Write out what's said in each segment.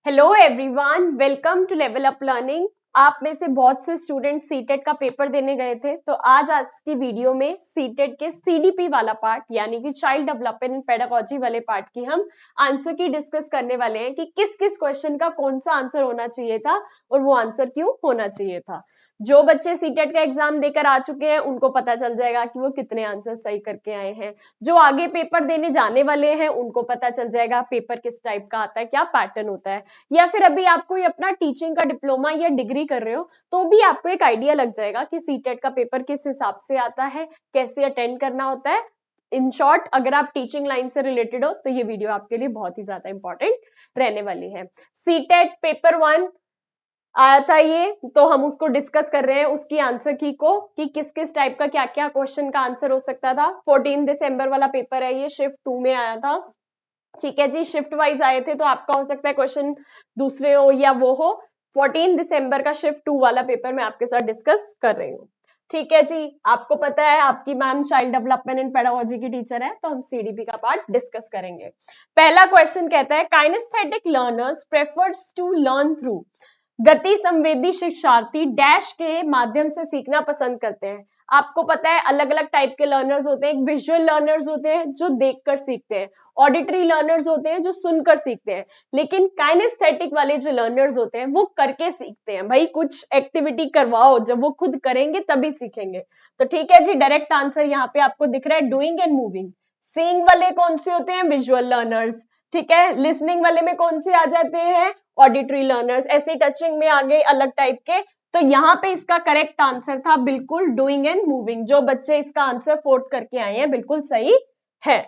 Hello everyone, welcome to level up learning. आप में से बहुत से स्टूडेंट सीटेट का पेपर देने गए थे, तो आज की वीडियो में सीटेट के सीडीपी वाला पार्ट यानी कि चाइल्ड डेवलपमेंट एंड पेडागोजी वाले पार्ट की हम आंसर की डिस्कस करने वाले हैं कि किस किस क्वेश्चन का कौन सा आंसर होना चाहिए था और वो आंसर क्यों होना चाहिए था। जो बच्चे सीटेट का एग्जाम देकर आ चुके हैं उनको पता चल जाएगा कि वो कितने आंसर सही करके आए हैं। जो आगे पेपर देने जाने वाले हैं उनको पता चल जाएगा पेपर किस टाइप का आता है, क्या पैटर्न होता है, या फिर अभी आप कोई अपना टीचिंग का डिप्लोमा या डिग्री कर रहे हो तो भी आपको एक आइडिया लग जाएगा कि सीटेट का पेपर किस हिसाब से आता है, कैसे अटेंड करना होता है। इन शॉर्ट, अगर आप टीचिंग लाइन से रिलेटेड हो तो ये वीडियो आपके लिए बहुत ही ज्यादा इंपॉर्टेंट रहने वाली है। सीटेट पेपर 1 आया था ये, तो हम उसको डिस्कस कर रहे हैं, उसकी आंसर की को कि किस किस टाइप का क्या क्या क्वेश्चन का आंसर हो सकता था। 14 दिसंबर वाला पेपर है ये, शिफ्ट 2 में आया था। ठीक है जी, शिफ्ट वाइज आए थे तो आपका हो सकता है क्वेश्चन दूसरे हो या वो हो। 14 दिसंबर का शिफ्ट 2 वाला पेपर मैं आपके साथ डिस्कस कर रही हूँ। ठीक है जी, आपको पता है आपकी ma'am child development and pedagogy की टीचर है, तो हम सीडीपी का पार्ट डिस्कस करेंगे। पहला क्वेश्चन कहता है kinaesthetic learners prefers to learn through. गति संवेदी शिक्षार्थी डैश के माध्यम से सीखना पसंद करते हैं। आपको पता है अलग अलग टाइप के लर्नर्स होते हैं। एक विजुअल लर्नर्स होते हैं जो देखकर सीखते हैं, ऑडिटरी लर्नर्स होते हैं जो सुनकर सीखते हैं, लेकिन काइनेस्थेटिक वाले जो लर्नर्स होते हैं वो करके सीखते हैं। भाई कुछ एक्टिविटी करवाओ, जब वो खुद करेंगे तभी सीखेंगे। तो ठीक है जी, डायरेक्ट आंसर यहाँ पे आपको दिख रहा है डूइंग एंड मूविंग। सीइंग वाले कौन से होते हैं? Visual learners. ठीक है, लिसनिंग वाले में कौन से आ जाते हैं? Auditory learners. ऐसे टचिंग में आ गए अलग टाइप के। तो यहाँ पे इसका करेक्ट आंसर था बिल्कुल डूइंग एंड मूविंग। जो बच्चे इसका आंसर फोर्थ करके आए हैं बिल्कुल सही है।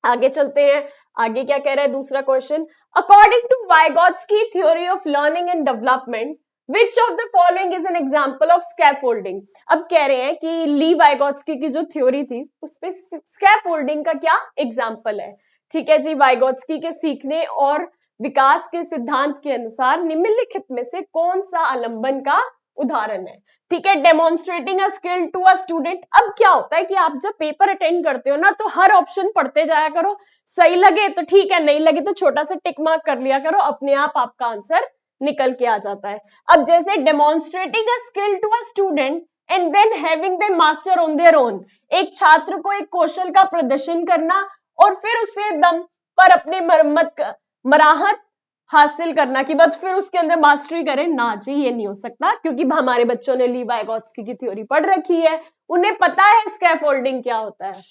आगे चलते हैं, आगे क्या कह रहा है दूसरा question. According to Vygotsky's theory of learning and development which of the following is an example of scaffolding. अब कह रहे हैं कि ली वाइगॉट्स्की की जो थ्योरी थी उसपे स्कैफोल्डिंग का क्या एग्जाम्पल है। ठीक है जी, वाइगॉट्स्की के सीखने और विकास के सिद्धांत के अनुसार निम्नलिखित में से कौन सा आलंबन का उदाहरण है। ठीक है, demonstrating a skill to a student. अब क्या होता है कि आप जब पेपर अटेंड करते हो ना तो हर ऑप्शन पढ़ते जाया करो, सही लगे तो ठीक है, नहीं लगे तो छोटा सा टिक मार्क कर लिया करो, अपने आप आपका आंसर निकल के आ जाता है। अब जैसे demonstrating a skill to a student and then having them master on their own. एक छात्र को एक कौशल का प्रदर्शन करना और फिर उसे दम पर अपने मराहत हासिल करना कि बस फिर उसके अंदर मास्टरी करें ना जी, ये नहीं हो सकता, क्योंकि हमारे बच्चों ने ली वाइगॉट्स्की की थ्योरी पढ़ रखी है, उन्हें पता है स्कैफोल्डिंग क्या होता है।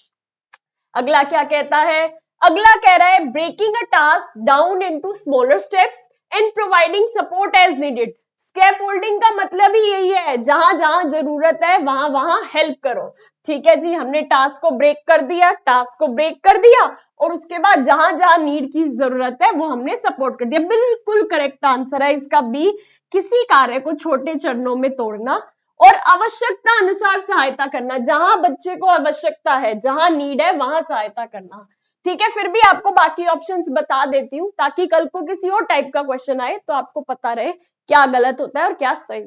अगला क्या कहता है? अगला कह रहा है breaking a task down into smaller steps and providing support as needed. Scaffolding का मतलब ही यही है, जहां जहां जरूरत है वहां वहां हेल्प करो। ठीक है जी, हमने टास्क को ब्रेक कर दिया, टास्क को ब्रेक कर दिया और उसके बाद जहां जहां नीड की जरूरत है वो हमने सपोर्ट कर दिया। बिल्कुल करेक्ट आंसर है इसका बी, किसी कार्य को छोटे चरणों में तोड़ना और आवश्यकता अनुसार सहायता करना। जहां बच्चे को आवश्यकता है, जहां नीड है वहां सहायता करना। ठीक है, फिर भी आपको बाकी ऑप्शंस बता देती हूँ ताकि कल को किसी और टाइप का क्वेश्चन आए तो आपको पता रहे क्या गलत होता है और क्या सही।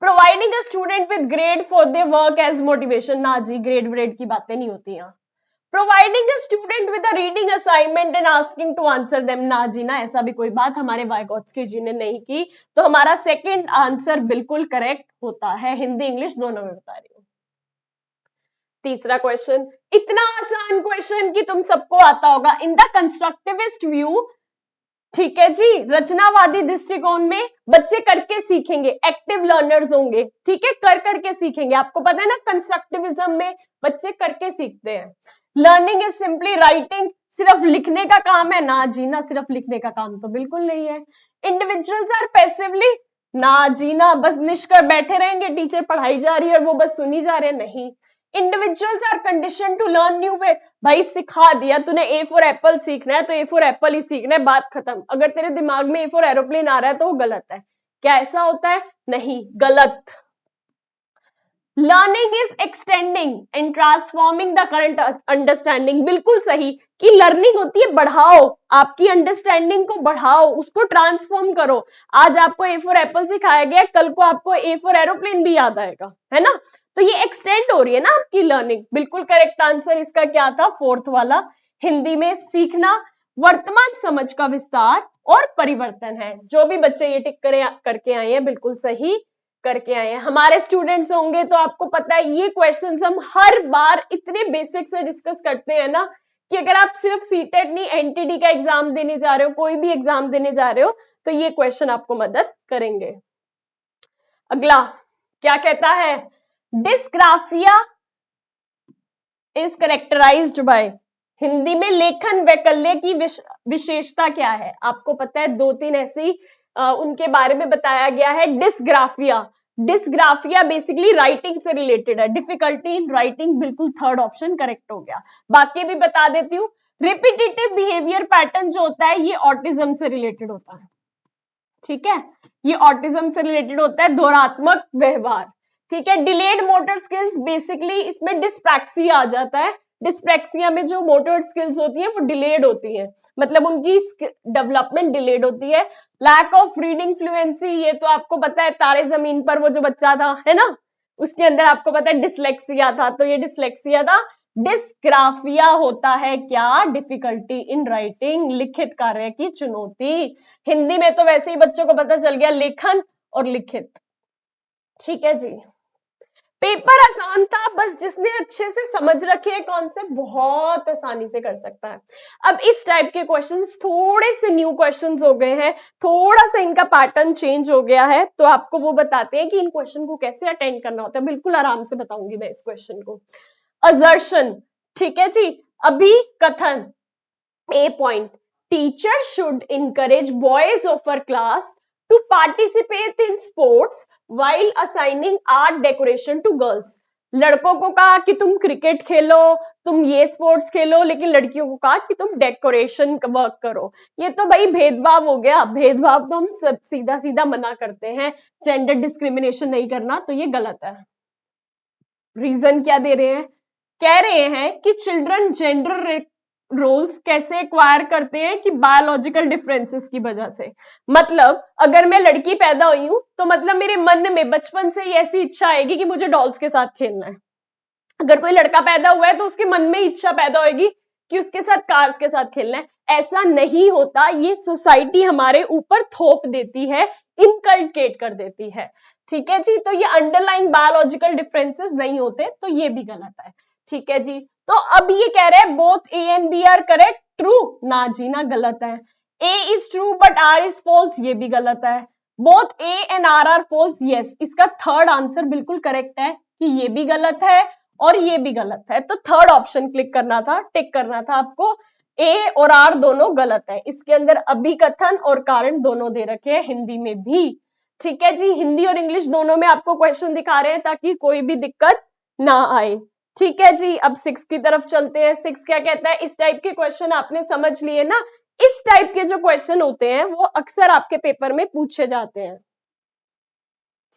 Providing a student with grade for their work as motivation. ना जी, ग्रेड व्रेड की बातें नहीं होती यहाँ। Providing a student with a reading assignment and asking to answer them. ना जी ना, ऐसा भी कोई बात हमारे वाइगॉट्स्की जी ने नहीं की। तो हमारा सेकंड आंसर बिल्कुल करेक्ट होता है। हिंदी इंग्लिश दोनों में बता रही हूँ। तीसरा क्वेश्चन, इतना आसान क्वेश्चन कि तुम सबको आता होगा। इन द कंस्ट्रक्टिविस्ट व्यू, ठीक है जी, रचनावादी दृष्टिकोण में बच्चे करके सीखेंगे, एक्टिव लर्नर्स होंगे। ठीक है, कर करके सीखेंगे। आपको पता है ना कंस्ट्रक्टिविज्म में बच्चे करके सीखते हैं। लर्निंग इज सिंपली राइटिंग, सिर्फ लिखने का काम है? ना जी ना, सिर्फ लिखने का काम तो बिल्कुल नहीं है। इंडिविजुअल्स आर पैसिवली, ना जी ना, बस निष्कर बैठे रहेंगे, टीचर पढ़ाई जा रही है और वो बस सुनी जा रहे हैं? नहीं। Individuals are condition to learn new way. भाई सिखा दिया तूने ए फॉर एप्पल सीखना है तो ए फॉर एप्पल ही सीखना है, बात खत्म। अगर तेरे दिमाग में ए फॉर एरोप्लेन आ रहा है तो वो गलत है। क्या ऐसा होता है? नहीं, गलत। Learning is extending and transforming the current understanding. बिल्कुल सही कि लर्निंग होती है बढ़ाओ, आपकी अंडरस्टैंडिंग को बढ़ाओ, उसको ट्रांसफॉर्म करो। आज आपको ए फॉर एप्पल सिखाया गया, कल को आपको ए फॉर एरोप्लेन भी याद आएगा, है ना? तो ये एक्सटेंड हो रही है ना आपकी लर्निंग। बिल्कुल करेक्ट आंसर इसका क्या था? फोर्थ वाला। हिंदी में सीखना वर्तमान समझ का विस्तार और परिवर्तन है। जो भी बच्चे ये टिक करके आए हैं बिल्कुल सही करके आए हैं। हमारे स्टूडेंट्स होंगे तो आपको पता है ये क्वेश्चंस हम हर बार इतने बेसिक से डिस्कस करते हैं ना कि अगर आप सिर्फ सीटेट नहीं एनटीडी का एग्जाम देने जा रहे हो, कोई भी एग्जाम देने जा रहे हो, तो ये क्वेश्चन आपको मदद करेंगे। अगला क्या कहता है, dysgraphia is characterised by, Hindi में लेखन वैकल्य की विशेषता क्या है? आपको पता है दो तीन ऐसी उनके बारे में बताया गया है। डिस्ग्राफिया, डिस्ग्राफिया बेसिकली राइटिंग से रिलेटेड है, डिफिकल्टी इन राइटिंग बिल्कुल थर्ड ऑप्शन करेक्ट हो गया। बाकी भी बता देती हूँ। रिपीटेटिव बिहेवियर पैटर्न जो होता है ये ऑटिज्म से रिलेटेड होता है, ठीक है, ये ऑटिज्म से रिलेटेड होता है, दोहरात्मक व्यवहार, ठीक है। डिलेड मोटर स्किल्स बेसिकली इसमें डिस्प्रैक्सिया आ जाता है। डिस्प्रैक्सिया में जो मोटर स्किल्स होती है वो डिलेड होती है, मतलब उनकी डेवलपमेंट डिलेड होती है। लैक ऑफ रीडिंग फ्लुएंसी, ये तो आपको पता है, तारे जमीन पर वो जो बच्चा था है ना, उसके अंदर आपको पता है डिसलेक्सिया था, तो ये डिसलेक्सिया था। डिस्ग्राफिया होता है क्या, डिफिकल्टी इन राइटिंग, लिखित कार्य की चुनौती। हिंदी में तो वैसे ही बच्चों को पता चल गया लेखन और लिखित, ठीक है जी। पेपर आसान था, बस जिसने अच्छे से समझ रखे कॉन्सेप्ट बहुत आसानी से कर सकता है। अब इस टाइप के क्वेश्चंस थोड़े से न्यू क्वेश्चंस हो गए हैं, थोड़ा सा इनका पैटर्न चेंज हो गया है, तो आपको वो बताते हैं कि इन क्वेश्चन को कैसे अटेंड करना होता है। बिल्कुल आराम से बताऊंगी मैं इस क्वेश्चन को। असर्शन, ठीक है जी, अभी कथन, A point, teacher should encourage boys of her class to participate in sports while assigning art decoration to girls। लड़कों को कहा कि तुम क्रिकेट खेलो, तुम ये स्पोर्ट्स खेलो, लेकिन लड़कियों को कहा कि तुम डेकोरेशन वर्क करो। ये तो भाई भेदभाव हो गया, भेदभाव तो हम सब सीधा सीधा मना करते हैं, जेंडर डिस्क्रिमिनेशन नहीं करना, तो ये गलत है। रीजन क्या दे रहे हैं, कह रहे हैं कि चिल्ड्रन जेंडर रोल्स कैसे एक्वायर करते हैं कि बायोलॉजिकल डिफरेंसेस की वजह से। मतलब अगर मैं लड़की पैदा हुई हूं तो मतलब मेरे मन में बचपन से ही ऐसी इच्छा आएगी कि मुझे डॉल्स के साथ खेलना है। अगर कोई लड़का पैदा हुआ है तो उसके मन में इच्छा पैदा होगी कि उसके साथ कार्स के साथ खेलना है। ऐसा नहीं होता, ये सोसाइटी हमारे ऊपर थोप देती है, इनकल्केट कर देती है, ठीक है जी। तो ये अंडरलाइन बायोलॉजिकल डिफरेंसेस नहीं होते, तो ये भी गलत है, ठीक है जी। तो अब ये कह रहे हैं both A and B are correct, true, ना जी ना, गलत है। A is true but R is false, ये भी गलत है। Both A and R false, yes, इसका थर्ड आंसर बिल्कुल करेक्ट है कि ये भी गलत है और ये भी गलत है। तो थर्ड ऑप्शन क्लिक करना था, टिक करना था आपको। ए और आर दोनों गलत है, इसके अंदर अभिकथन और कारण दोनों दे रखे हैं, हिंदी में भी, ठीक है जी। हिंदी और इंग्लिश दोनों में आपको क्वेश्चन दिखा रहे हैं ताकि कोई भी दिक्कत ना आए, ठीक है जी। अब 6 की तरफ चलते हैं। 6 क्या कहता है, इस टाइप के क्वेश्चन आपने समझ लिए ना, इस टाइप के जो क्वेश्चन होते हैं वो अक्सर आपके पेपर में पूछे जाते हैं,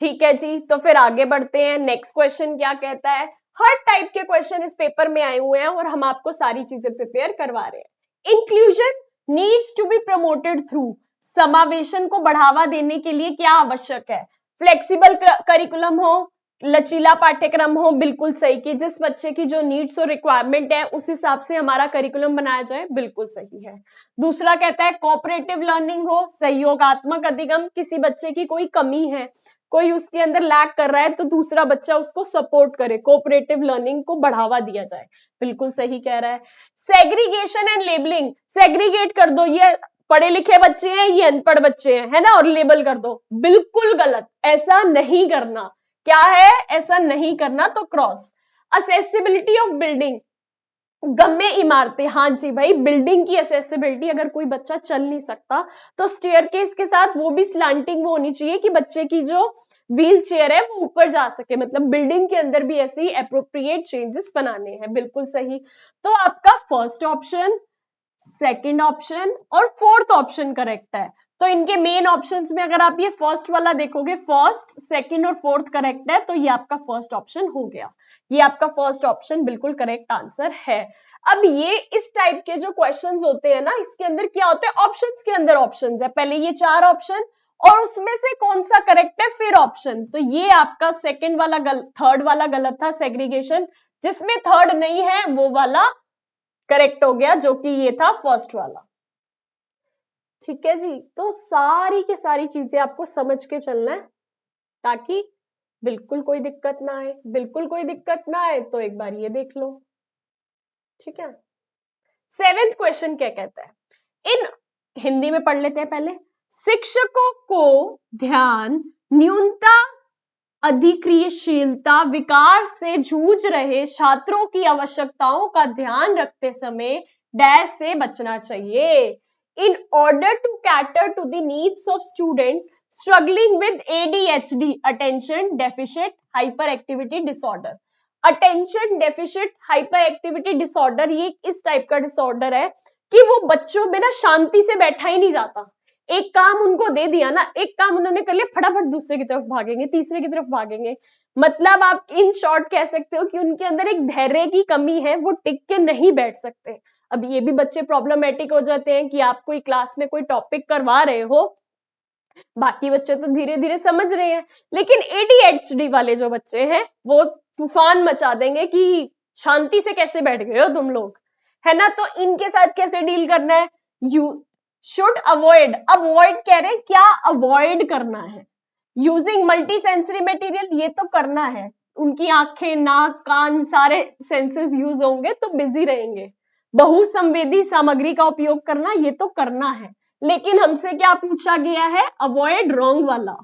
ठीक है जी। तो फिर आगे बढ़ते हैं। नेक्स्ट क्वेश्चन क्या कहता है, हर टाइप के क्वेश्चन इस पेपर में आए हुए हैं और हम आपको सारी चीजें प्रिपेयर करवा रहे हैं। Inclusion needs to be promoted through, समावेशन को बढ़ावा देने के लिए क्या आवश्यक है, फ्लेक्सिबल करिकुलम हो, लचीला पाठ्यक्रम हो, बिल्कुल सही, कि जिस बच्चे की जो नीड्स और रिक्वायरमेंट है उस हिसाब से हमारा करिकुलम बनाया जाए, बिल्कुल सही है। दूसरा कहता है कोऑपरेटिव लर्निंग हो, सहयोगात्मक अधिगम, किसी बच्चे की कोई कमी है, कोई उसके अंदर लैक कर रहा है तो दूसरा बच्चा उसको सपोर्ट करे, कोऑपरेटिव लर्निंग को बढ़ावा दिया जाए, बिल्कुल सही कह रहा है। सेग्रीगेशन एंड लेबलिंग, सेग्रीगेट कर दो, ये पढ़े लिखे बच्चे हैं, ये अनपढ़ बच्चे हैं, है ना, और लेबल कर दो, बिल्कुल गलत, ऐसा नहीं करना। क्या है, ऐसा नहीं करना, तो क्रॉस। असेसिबिलिटी ऑफ बिल्डिंग, गम्य इमारतें, हाँ जी भाई, बिल्डिंग की एसेसिबिलिटी, अगर कोई बच्चा चल नहीं सकता तो स्टेयरकेस के साथ वो भी स्लैंटिंग वो होनी चाहिए कि बच्चे की जो व्हील चेयर है वो ऊपर जा सके, मतलब बिल्डिंग के अंदर भी ऐसी एप्रोप्रिएट चेंजेस बनाने हैं, बिल्कुल सही। तो आपका फर्स्ट ऑप्शन, सेकंड ऑप्शन और फोर्थ ऑप्शन करेक्ट है। तो इनके मेन ऑप्शंस में अगर आप ये फर्स्ट वाला देखोगे, फर्स्ट, सेकंड और फोर्थ करेक्ट है, तो ये आपका फर्स्ट ऑप्शन हो गया, ये आपका फर्स्ट ऑप्शन बिल्कुल करेक्ट आंसर है। अब ये इस टाइप के जो क्वेश्चंस होते हैं ना, इसके अंदर क्या होता है, ऑप्शंस के अंदर ऑप्शंस है, पहले ये 4 ऑप्शन और उसमें से कौन सा करेक्ट है, फिर ऑप्शन। तो ये आपका सेकंड वाला थर्ड वाला गलत था, सेग्रीगेशन, जिसमें थर्ड नहीं है वो वाला करेक्ट हो गया, जो कि ये था फर्स्ट वाला, ठीक है जी। तो सारी की सारी चीजें आपको समझ के चलना है ताकि बिल्कुल कोई दिक्कत ना आए। बिल्कुल कोई दिक्कत ना आए तो एक बार ये देख लो। ठीक है। 7th क्वेश्चन क्या कहता है, इन हिंदी में पढ़ लेते हैं पहले। शिक्षकों को ध्यान न्यूनता अधिक्रियशीलता विकार से जूझ रहे छात्रों की आवश्यकताओं का ध्यान रखते समय डैश से बचना चाहिए। In order to cater to the needs of student struggling with ADHD attention deficit hyperactivity disorder. Attention deficit hyperactivity disorder ये इस टाइप का डिसऑर्डर है कि वो बच्चों में ना शांति से बैठा ही नहीं जाता। एक काम उनको दे दिया ना, एक काम उन्होंने कर लिया, फटाफट दूसरे की तरफ भागेंगे, तीसरे की तरफ भागेंगे। मतलब आप इन शॉर्ट कह सकते हो कि उनके अंदर एक धैर्य की कमी है, वो टिक के नहीं बैठ सकते। अब ये भी बच्चे प्रॉब्लमेटिक हो जाते हैं कि आप कोई क्लास में कोई टॉपिक करवा रहे हो, बाकी बच्चे तो धीरे धीरे समझ रहे हैं, लेकिन ADHD वाले जो बच्चे हैं वो तूफान मचा देंगे कि शांति से कैसे बैठ गए हो तुम लोग, है ना। तो इनके साथ कैसे डील करना है, यू शुड अवॉइड। अवॉइड कह रहे हैं, क्या अवॉइड करना है, यूजिंग मल्टी सेंसरी मटेरियल, ये तो करना है। उनकी आंखें नाक कान सारे सेंसेस यूज होंगे तो बिजी रहेंगे। बहुसंवेदी सामग्री का उपयोग करना, ये तो करना है, लेकिन हमसे क्या पूछा गया है, अवॉइड रॉन्ग वाला।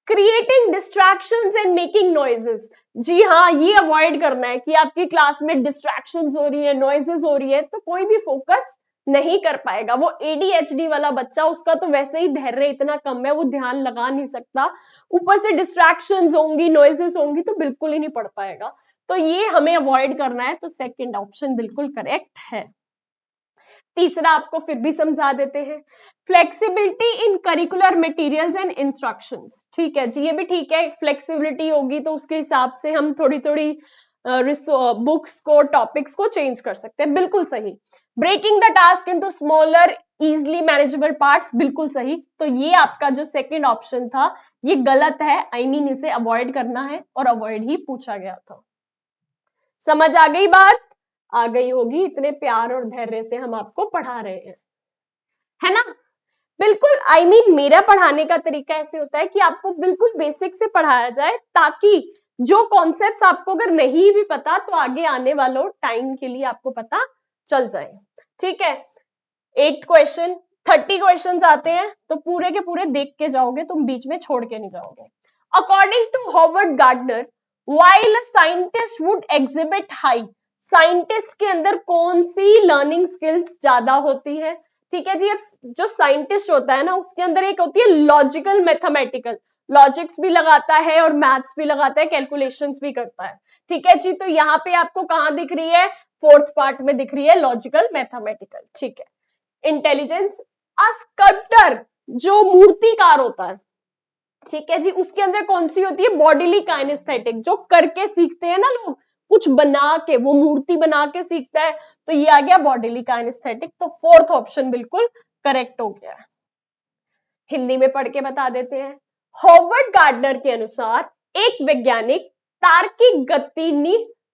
Creating distractions and making noises, जी हाँ ये अवॉइड करना है कि आपकी क्लास में डिस्ट्रैक्शंस हो रही है, नॉइजेस हो रही है, तो कोई भी फोकस नहीं कर पाएगा। वो ADHD वाला बच्चा, उसका तो वैसे ही धैर्य इतना कम है, वो ध्यान लगा नहीं सकता, ऊपर से डिस्ट्रैक्शंस होंगी, नॉइजेस होंगी, तो बिल्कुल ही नहीं पढ़ पाएगा। तो ये हमें अवॉइड करना है, तो सेकंड ऑप्शन बिल्कुल करेक्ट है। तीसरा आपको फिर भी समझा देते हैं, flexibility in curricular materials and instructions. ठीक है जी, ये भी ठीक है, फ्लेक्सिबिलिटी होगी तो उसके हिसाब से हम थोड़ी थोड़ी बुक्स को टॉपिक्स को चेंज कर सकते हैं, बिल्कुल सही। Breaking the task into smaller easily manageable parts, बिल्कुल सही। तो ये आपका जो सेकंड ऑप्शन था ये गलत है, आई मीन इसे अवॉइड करना है और अवॉइड ही पूछा गया था। समझ आ गई बात, आ गई होगी, इतने प्यार और धैर्य से हम आपको पढ़ा रहे हैं, है ना। बिल्कुल, आई मीन मेरा पढ़ाने का तरीका ऐसे होता है कि आपको बिल्कुल बेसिक से पढ़ाया जाए, ताकि जो कॉन्सेप्ट्स आपको अगर नहीं भी पता तो आगे आने वालों टाइम के लिए आपको पता चल जाए। ठीक है। 8th क्वेश्चन, 30 क्वेश्चंस आते हैं तो पूरे के पूरे देख के जाओगे, तुम बीच में छोड़ के नहीं जाओगे। According to Howard Gardner, while a scientist would exhibit high, scientist के अंदर कौन सी लर्निंग स्किल्स ज्यादा होती है। ठीक है जी, अब जो साइंटिस्ट होता है ना उसके अंदर एक होती है लॉजिकल मैथमेटिकल, लॉजिक्स भी लगाता है और मैथ्स भी लगाता है, कैलकुलेशंस भी करता है। ठीक है जी, तो यहाँ पे आपको कहां दिख रही है, 4th पार्ट में दिख रही है लॉजिकल मैथमेटिकल। ठीक है। इंटेलिजेंस, अ स्कल्प्टर जो मूर्तिकार होता है, ठीक है जी, उसके अंदर कौन सी होती है, बॉडीली काइनेस्थेटिक, जो करके सीखते हैं ना लोग, कुछ बना के, वो मूर्ति बना के सीखता है, तो ये आ गया बॉडीली काइनेस्थेटिक। तो 4th ऑप्शन बिल्कुल करेक्ट हो गया। हिंदी में पढ़ के बता देते हैं। हॉवर्ड गार्डनर के अनुसार एक वैज्ञानिक तार्किक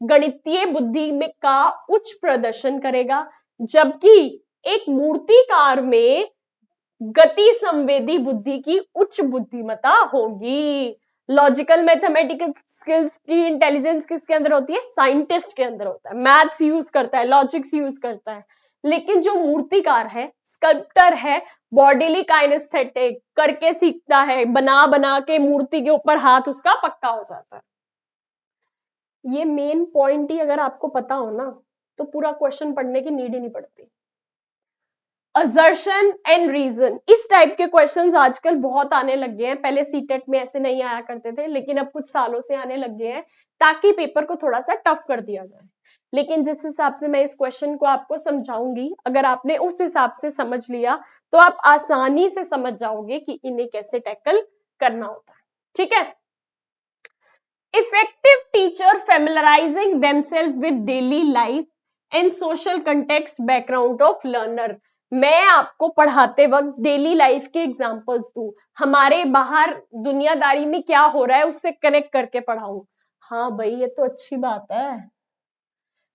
गणितीय बुद्धि में का उच्च प्रदर्शन करेगा, जबकि एक मूर्तिकार में गति संवेदी बुद्धि की उच्च बुद्धिमत्ता होगी। लॉजिकल मैथमेटिकल स्किल्स की इंटेलिजेंस किसके अंदर होती है, साइंटिस्ट के अंदर होता है, मैथ्स यूज करता है, लॉजिक्स यूज करता है। लेकिन जो मूर्तिकार है, स्कल्प्टर है, बॉडीली काइनेस्थेटिक करके सीखता है, बना बना के मूर्ति के ऊपर हाथ उसका पक्का हो जाता है। ये मेन पॉइंट ही अगर आपको पता हो ना तो पूरा क्वेश्चन पढ़ने की नीड ही नहीं पड़ती। असर्शन एंड रीजन, इस टाइप के क्वेश्चंस आजकल बहुत आने लग गए हैं, पहले सीटेट में ऐसे नहीं आया करते थे, लेकिन अब कुछ सालों से आने लग गए हैं, ताकि पेपर को थोड़ा सा टफ कर दिया जाए। लेकिन जिस हिसाब से मैं इस क्वेश्चन को आपको समझाऊंगी, अगर आपने उस हिसाब से समझ लिया तो आप आसानी से समझ जाओगे कि इन्हें कैसे टैकल करना होता है। ठीक है। Effective teacher familiarising themselves with daily life and social context background of learner. मैं आपको पढ़ाते वक्त डेली लाइफ के एग्जांपल्स दूं, हमारे बाहर दुनियादारी में क्या हो रहा है उससे कनेक्ट करके पढ़ाऊं। हाँ भाई ये तो अच्छी बात है,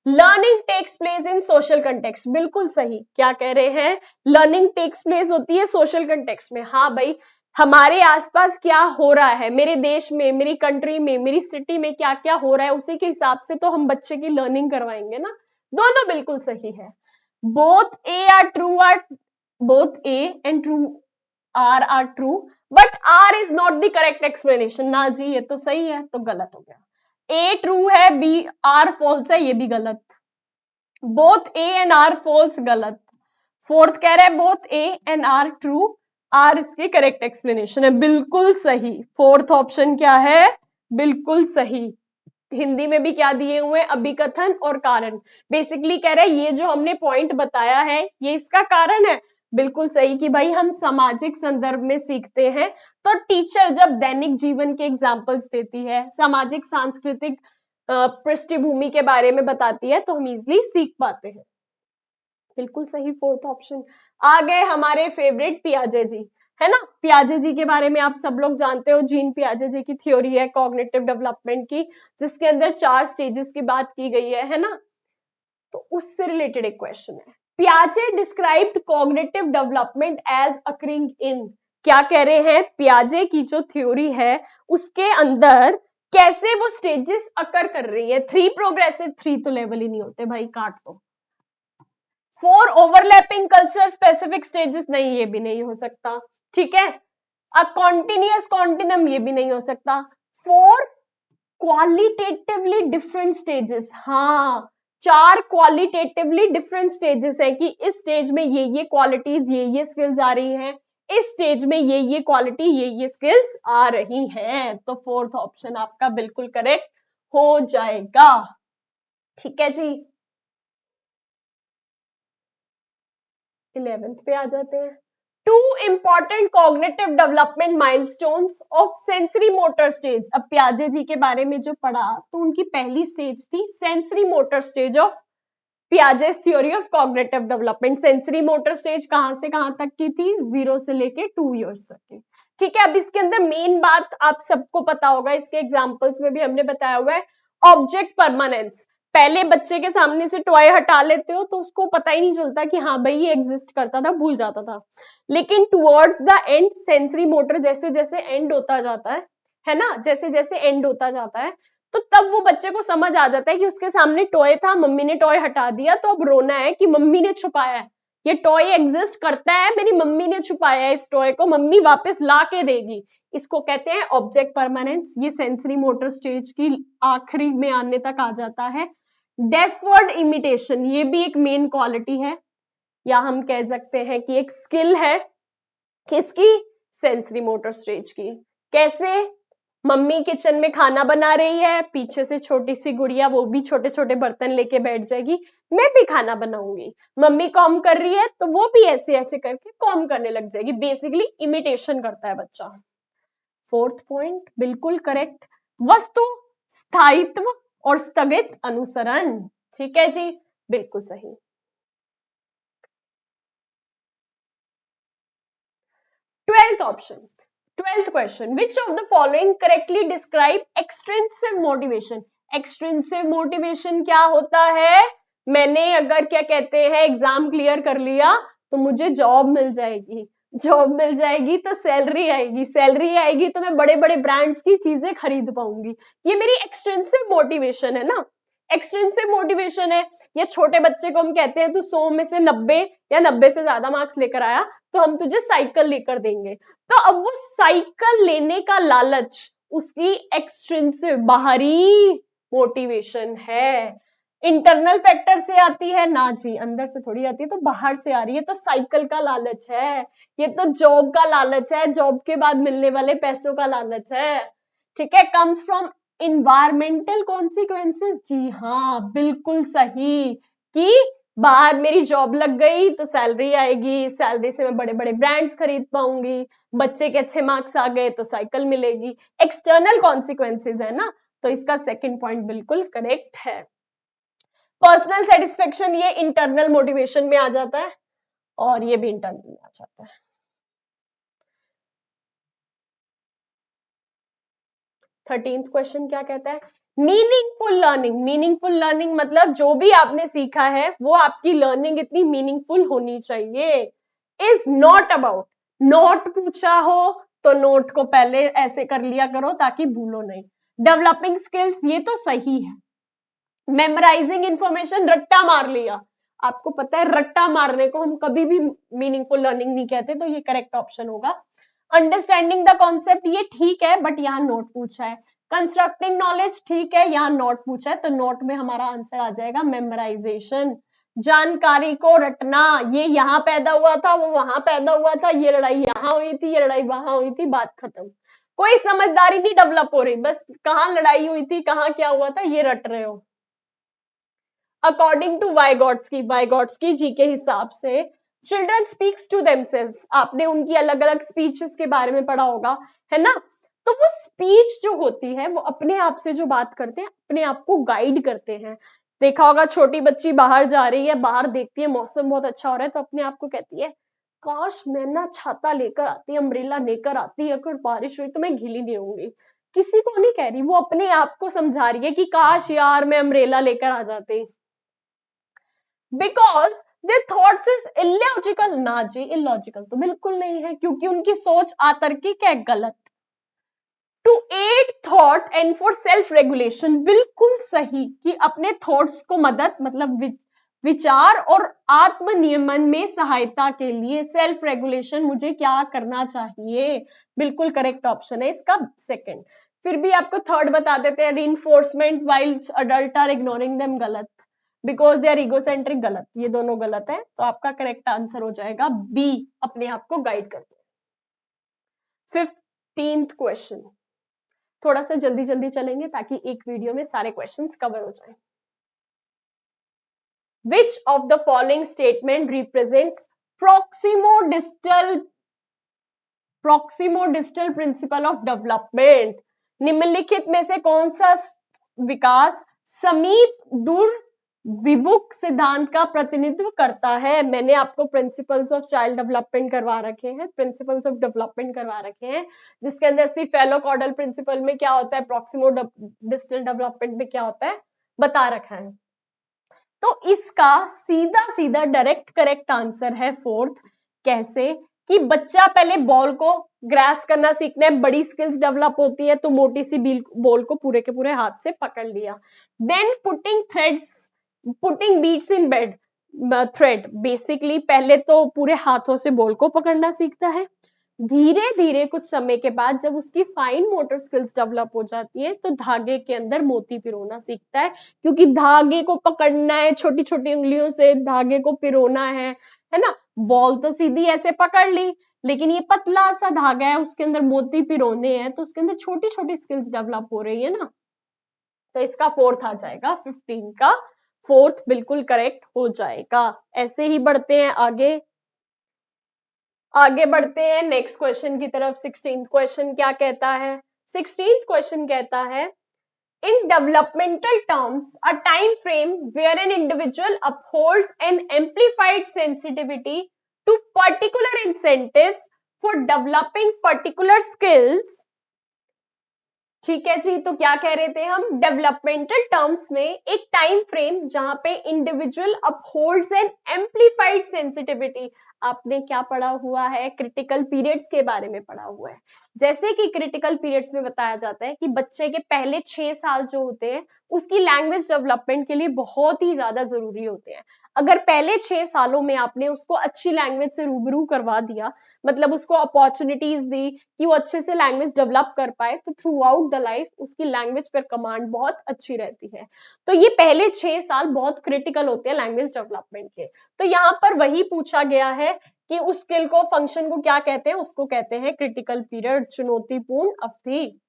learning takes place in social context, बिल्कुल सही। क्या कह रहे हैं, लर्निंग टेक्स प्लेस होती है सोशल कंटेक्स्ट में। हाँ भाई, हमारे आसपास क्या हो रहा है, मेरे देश में, मेरी कंट्री में, मेरी सिटी में क्या क्या हो रहा है, उसी के हिसाब से तो हम बच्चे की लर्निंग करवाएंगे ना। दोनों बिल्कुल सही है। Both A R true R, both A and true R true, but R is not the correct explanation. ना जी, ये तो सही है, तो गलत हो गया। ए ट्रू है, बी आर फॉल्स है, ये भी गलत। Both A and R false, गलत। फोर्थ कह रहा है both A and R true, R इसकी करेक्ट एक्सप्लेनेशन है, बिल्कुल सही। फोर्थ ऑप्शन क्या है, बिल्कुल सही। हिंदी में भी क्या दिए हुए हैं, अभिकथन और कारण। बेसिकली कह रहा है ये जो हमने पॉइंट बताया है ये इसका कारण है, बिल्कुल सही। कि भाई हम सामाजिक संदर्भ में सीखते हैं, तो टीचर जब दैनिक जीवन के एग्जाम्पल्स देती है, सामाजिक सांस्कृतिक पृष्ठभूमि के बारे में बताती है, तो हम इजिली सीख पाते हैं। बिल्कुल सही, फोर्थ ऑप्शन। आ गए हमारे फेवरेट पियाजे जी, है ना। पियाजे जी के बारे में आप सब लोग जानते हो, जीन पियाजे जी की थ्योरी है कॉग्निटिव डेवलपमेंट की, जिसके अंदर 4 स्टेजेस की बात की गई है ना। तो उससे रिलेटेड एक क्वेश्चन है, पियाजे described cognitive development as occurring in. क्या कह रहे हैं, पियाजे की जो थ्योरी है उसके अंदर कैसे वो स्टेजेस अकर कर रही है। 3 प्रोग्रेसिव, 3 तो लेवल ही नहीं होते भाई, काट दो। 4 ओवरलैपिंग कल्चर स्पेसिफिक स्टेजेस, नहीं, ये भी नहीं हो सकता, ठीक है। अ कॉन्टिन्यूअस कॉन्टिनम, ये भी नहीं हो सकता। 4 क्वालिटेटिवली डिफरेंट स्टेजेस, हाँ, 4 क्वालिटेटिवली डिफरेंट स्टेजेस है कि इस स्टेज में ये क्वालिटीज, ये स्किल्स आ रही हैं, इस स्टेज में ये क्वालिटी, ये स्किल्स आ रही हैं। तो फोर्थ ऑप्शन आपका बिल्कुल करेक्ट हो जाएगा, ठीक है जी। 11th पे आ जाते हैं। 2 important cognitive development milestones of sensory motor stage. अब पियाजे जी के बारे में जो पढ़ा, तो उनकी पहली स्टेज थी sensory motor stage of Piaget's theory of cognitive development. Sensory motor stage कहां से कहां तक की थी, 0 से लेके 2 इयर्स तक की, ठीक है। अब इसके अंदर मेन बात आप सबको पता होगा, इसके एग्जांपल्स में भी हमने बताया हुआ है, ऑब्जेक्ट परमानेंस। पहले बच्चे के सामने से टॉय हटा लेते हो तो उसको पता ही नहीं चलता कि हाँ भाई ये एग्जिस्ट करता था, भूल जाता था। लेकिन towards the end sensory motor जैसे जैसे एंड होता जाता है ना, जैसे जैसे एंड होता जाता है, तो तब वो बच्चे को समझ आ जाता है कि उसके सामने टॉय था, मम्मी ने टॉय हटा दिया, तो अब रोना है कि मम्मी ने छुपाया है, ये टॉय एग्जिस्ट करता है, मेरी मम्मी ने छुपाया है इस टॉय को, मम्मी वापस ला के देगी। इसको कहते हैं ऑब्जेक्ट परमानेंस। ये सेंसरी मोटर स्टेज की आखिरी में आने तक आ जाता है। डेफवर्ड इमिटेशन, ये भी एक मेन क्वालिटी है, या हम कह सकते हैं कि एक स्किल है, किसकी, सेंसरी मोटर स्टेज की। कैसे, मम्मी किचन में खाना बना रही है, पीछे से छोटी सी गुड़िया, वो भी छोटे छोटे बर्तन लेके बैठ जाएगी, मैं भी खाना बनाऊंगी। मम्मी कॉम कर रही है तो वो भी ऐसे ऐसे करके कॉम करने लग जाएगी। बेसिकली इमिटेशन करता है बच्चा। फोर्थ पॉइंट बिल्कुल करेक्ट, वस्तु स्थायित्व और स्थगित अनुसरण, ठीक है जी, बिल्कुल सही। 12th option, 12th question, which of the following correctly describe extrinsic motivation. Extrinsic motivation क्या होता है, मैंने अगर क्या कहते हैं एग्जाम क्लियर कर लिया तो मुझे जॉब मिल जाएगी, जॉब मिल जाएगी तो सैलरी आएगी, सैलरी आएगी तो मैं बड़े बड़े ब्रांड्स की चीजें खरीद पाऊंगी, ये मेरी एक्सट्रिंसिव मोटिवेशन है ना, एक्सट्रिंसिव मोटिवेशन है। या छोटे बच्चे को हम कहते हैं तू 100 में से 90 या 90 से ज्यादा मार्क्स लेकर आया तो हम तुझे साइकिल लेकर देंगे, तो अब वो साइकिल लेने का लालच उसकी एक्सट्रिंसिव बाहरी मोटिवेशन है। इंटरनल फैक्टर से आती है ना जी, अंदर से थोड़ी आती है, तो बाहर से आ रही है, तो साइकिल का लालच है, ये तो जॉब का लालच है, जॉब के बाद मिलने वाले पैसों का लालच है, ठीक है। कम्स फ्रॉम इन्वायरमेंटल कॉन्सिक्वेंसेस, जी हाँ बिल्कुल सही, कि बाहर मेरी जॉब लग गई तो सैलरी आएगी, सैलरी से मैं बड़े बड़े ब्रांड्स खरीद पाऊंगी, बच्चे के अच्छे मार्क्स आ गए तो साइकिल मिलेगी, एक्सटर्नल कॉन्सिक्वेंसेस है ना, तो इसका सेकंड पॉइंट बिल्कुल करेक्ट है। पर्सनल सेटिस्फेक्शन ये इंटरनल मोटिवेशन में आ जाता है, और ये भी इंटरनल में आ जाता है। 13th क्वेश्चन क्या कहता है, मीनिंगफुल लर्निंग मतलब जो भी आपने सीखा है वो आपकी लर्निंग इतनी मीनिंगफुल होनी चाहिए। इज नॉट अबाउट, नोट पूछा हो तो नोट को पहले ऐसे कर लिया करो ताकि भूलो नहीं। डेवलपिंग स्किल्स ये तो सही है। मेमोराइजिंग इंफॉर्मेशन, रट्टा मार लिया, आपको पता है रट्टा मारने को हम कभी भी मीनिंगफुल लर्निंग नहीं कहते, तो ये करेक्ट ऑप्शन होगा। अंडरस्टैंडिंग द कॉन्सेप्ट ये ठीक है बट यहाँ नोट पूछा है। कंस्ट्रक्टिंग नॉलेज ठीक है, यहाँ नोट पूछा है, तो नोट में हमारा आंसर आ जाएगा मेमोराइजेशन। जानकारी को रटना, ये यहाँ पैदा हुआ था, वो वहां पैदा हुआ था, ये लड़ाई यहाँ हुई थी, ये लड़ाई वहां हुई थी, बात खत्म। कोई समझदारी नहीं डेवलप हो रही, बस कहाँ लड़ाई हुई थी, कहाँ क्या हुआ था, ये रट रहे हो। अकॉर्डिंग टू वाइगॉट्स्की जी के हिसाब से चिल्ड्रन स्पीक्स टू देमसेल्व्स, आपने उनकी अलग अलग स्पीचेस के बारे में पढ़ा होगा, है ना। तो वो स्पीच जो होती है वो अपने आप से जो बात करते हैं अपने आप को गाइड करते हैं। देखा होगा छोटी बच्ची बाहर जा रही है, बाहर देखती है मौसम बहुत अच्छा हो रहा है तो अपने आप को कहती है काश मैं ना छाता लेकर आती, अम्ब्रेला लेकर आती, अगर बारिश हुई तो मैं गीली नहीं होंगी। किसी को नहीं कह रही, वो अपने आप को समझा रही है कि काश यार मैं अम्ब्रेला लेकर आ जाती। Because their thoughts is illogical, ना जी इलॉजिकल तो बिल्कुल नहीं है क्योंकि उनकी सोच आतर्किक है, गलत। To aid thought and for self regulation, बिल्कुल सही कि अपने थॉट्स को मदद मतलब विचार और आत्म नियमन में सहायता के लिए सेल्फ रेगुलेशन, मुझे क्या करना चाहिए, बिल्कुल करेक्ट ऑप्शन है इसका सेकंड। फिर भी आपको थर्ड बता देते हैं, reinforcement while adult are ignoring them, गलत। बिकॉज दे आर इगोसेंट्रिक, गलत, ये दोनों गलत है, तो आपका करेक्ट आंसर हो जाएगा बी, अपने आप को गाइड करते हैं। 15th क्वेश्चन, थोड़ा सा जल्दी जल्दी चलेंगे ताकि एक वीडियो में सारे क्वेश्चंस कवर हो जाएं। Which of the following statement represents proximo-distal principle of development? निम्नलिखित में से कौन सा विकास समीप दूर विमुख सिद्धांत का प्रतिनिधित्व करता है? मैंने आपको प्रिंसिपल्स ऑफ चाइल्ड डेवलपमेंट करवा रखे हैं, प्रिंसिपल्स ऑफ डेवलपमेंट करवा रखे हैं, जिसके अंदर सीफेलोकॉर्डल प्रिंसिपल में क्या होता है, प्रॉक्सिमो डिस्टल डेवलपमेंट में क्या होता है बता रखा है। तो इसका सीधा सीधा डायरेक्ट करेक्ट आंसर है फोर्थ। कैसे कि बच्चा पहले बॉल को ग्रास करना सीखना है, बड़ी स्किल्स डेवलप होती है तो मोटी सी बॉल को पूरे के पूरे हाथ से पकड़ लिया। Then putting beads in bead thread, basically पहले तो पूरे हाथों से बॉल को पकड़ना सीखता है, धीरे धीरे कुछ समय के बाद जब उसकी फाइन मोटर स्किल्स डेवलप हो जाती है तो धागे के अंदर मोती पिरोना सीखता है, क्योंकि धागे को पकड़ना है, छोटी छोटी उंगलियों से धागे को पिरोना है ना। बॉल तो सीधी ऐसे पकड़ ली, लेकिन ये पतला सा धागा है, उसके अंदर मोती पिरोने हैं, तो उसके अंदर छोटी छोटी स्किल्स डेवलप हो रही है ना। तो इसका फोर्थ आ जाएगा, 15 का फोर्थ बिल्कुल करेक्ट हो जाएगा। ऐसे ही बढ़ते हैं आगे बढ़ते हैं नेक्स्ट क्वेश्चन की तरफ। 16th क्वेश्चन क्या कहता है? 16th क्वेश्चन कहता है in developmental terms a time frame where an individual upholds an amplified sensitivity to particular incentives for developing particular skills. ठीक है जी, तो क्या कह रहे थे हम, डेवलपमेंटल टर्म्स में एक टाइम फ्रेम जहां पे individual upholds an amplified sensitivity, आपने क्या पढ़ा हुआ है, क्रिटिकल पीरियड्स के बारे में पढ़ा हुआ है। जैसे कि क्रिटिकल पीरियड्स में बताया जाता है कि बच्चे के पहले 6 साल जो होते हैं उसकी लैंग्वेज डेवलपमेंट के लिए बहुत ही ज्यादा जरूरी होते हैं। अगर पहले 6 सालों में आपने उसको अच्छी लैंग्वेज से रूबरू करवा दिया, मतलब उसको अपॉर्चुनिटीज दी कि वो अच्छे से लैंग्वेज डेवलप कर पाए, तो थ्रू आउट द लाइफ उसकी लैंग्वेज पर कमांड बहुत अच्छी रहती है। तो ये पहले 6 साल बहुत क्रिटिकल होते हैं लैंग्वेज डेवलपमेंट के। तो यहाँ पर वही पूछा गया है कि उस स्किल को, फंक्शन को क्या कहते हैं, उसको कहते हैं क्रिटिकल पीरियड, चुनौतीपूर्ण अवधि।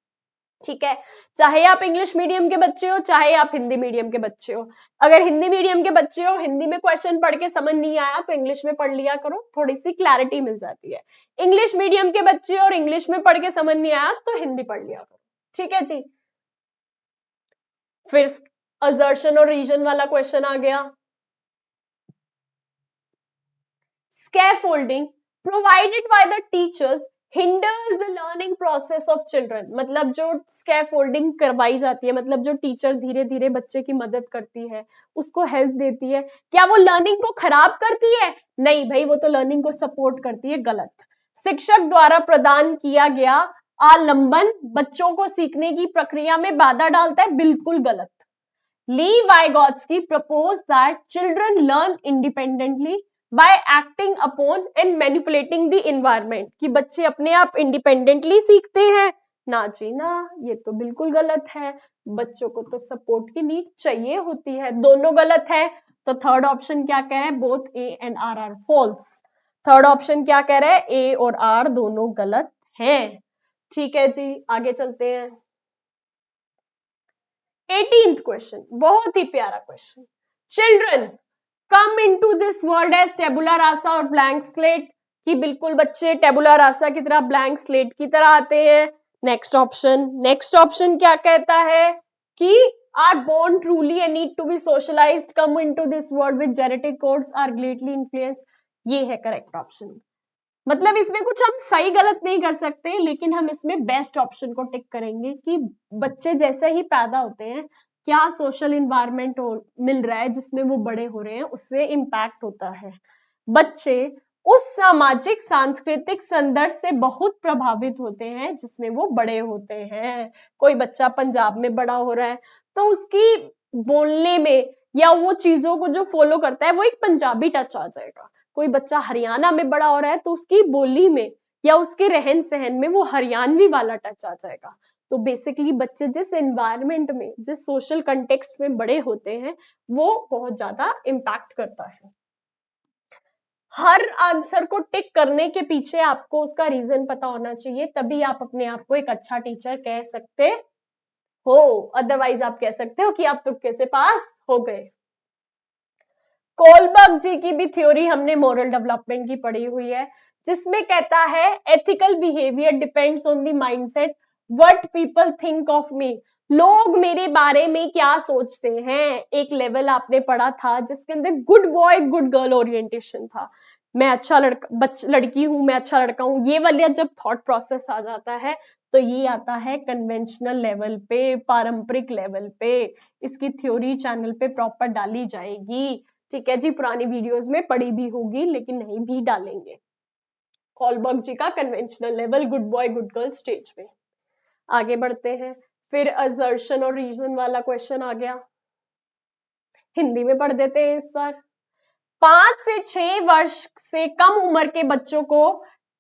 ठीक है, चाहे आप इंग्लिश मीडियम के बच्चे हो चाहे आप हिंदी मीडियम के बच्चे हो। अगर हिंदी मीडियम के बच्चे हो, हिंदी में क्वेश्चन पढ़ के समझ नहीं आया तो इंग्लिश में पढ़ लिया करो, थोड़ी सी क्लैरिटी मिल जाती है। इंग्लिश मीडियम के बच्चे और इंग्लिश में पढ़ के समझ नहीं आया तो हिंदी पढ़ लिया करो। ठीक है जी। फिर असर्शन और रीजन वाला क्वेश्चन आ गया। Scaffolding provided by the teachers hinders the learning process of children, मतलब जो स्कैफोल्डिंग करवाई जाती है, मतलब जो टीचर धीरे धीरे बच्चे की मदद करती है, उसको हेल्प देती है, क्या वो लर्निंग को खराब करती है? नहीं भाई, वो तो लर्निंग को सपोर्ट करती है। गलत। शिक्षक द्वारा प्रदान किया गया आलंबन बच्चों को सीखने की प्रक्रिया में बाधा डालता है, बिल्कुल गलत। Lee Vygotsky proposed that children learn independently by acting upon and manipulating the environment, कि बच्चे अपने आप इंडिपेंडेंटली सीखते हैं। ना जी ना, ये तो बिल्कुल गलत है। बच्चों को तो सपोर्ट की नीड चाहिए होती है। दोनों गलत है। तो थर्ड ऑप्शन क्या कह रहा है? Both A and R are false. Third option क्या कह रहा है? ए और आर दोनों गलत हैं। ठीक है जी, आगे चलते हैं। 18th क्वेश्चन, बहुत ही प्यारा question. Children come into this world as tabula rasa और ब्लैंक स्लेट, कि बिल्कुल बच्चे टेबुला रासा की तरह, ब्लैंक स्लेट की तरह आते हैं। नेक्स्ट ऑप्शन क्या कहता है? कि are born truly and need to be socialised, come into this world with genetic codes are greatly influence. ये है करेक्ट ऑप्शन। मतलब इसमें कुछ हम सही गलत नहीं कर सकते, लेकिन हम इसमें बेस्ट ऑप्शन को टिक करेंगे कि बच्चे जैसे ही पैदा होते हैं, क्या सोशल इन्वायरमेंट मिल रहा है जिसमें वो बड़े हो रहे हैं, उससे इम्पैक्ट होता है। बच्चे उस सामाजिक सांस्कृतिक संदर्भ से बहुत प्रभावित होते हैं जिसमें वो बड़े होते हैं। कोई बच्चा पंजाब में बड़ा हो रहा है तो उसकी बोलने में या वो चीजों को जो फॉलो करता है वो एक पंजाबी टच आ जाएगा। कोई बच्चा हरियाणा में बड़ा हो रहा है तो उसकी बोली में या उसके रहन सहन में वो हरियाणवी वाला टच आ जाएगा। तो बेसिकली बच्चे जिस एनवायरनमेंट में, जिस सोशल कंटेक्स्ट में बड़े होते हैं, वो बहुत ज्यादा इम्पैक्ट करता है। हर आंसर को टिक करने के पीछे आपको उसका रीजन पता होना चाहिए, तभी आप अपने आप को एक अच्छा टीचर कह सकते हो। अदरवाइज आप कह सकते हो कि आप तुक्के से पास हो गए। कोलबर्ग जी की भी थ्योरी हमने मोरल डेवलपमेंट की पढ़ी हुई है, जिसमें कहता है ethical behaviour depends on the mindset, what people think of me, लोग मेरे बारे में क्या सोचते हैं। एक लेवल आपने पढ़ा था जिसके अंदर good boy good girl orientation था, मैं अच्छा लड़की हूं, मैं अच्छा लड़का हूं, ये वाला जब थॉट प्रोसेस आ जाता है तो ये आता है कन्वेंशनल लेवल पे, पारंपरिक लेवल पे। इसकी थ्योरी चैनल पे प्रॉपर डाली जाएगी। ठीक है जी, पुरानी वीडियोस में पढ़ी भी होगी लेकिन नहीं भी डालेंगे। कोलबर्ग जी का conventional level, good boy good girl stage पे। आगे बढ़ते हैं। फिर असर्शन और रीजन वाला क्वेश्चन आ गया, हिंदी में पढ़ देते हैं इस बार। 5 से 6 वर्ष से कम उम्र के बच्चों को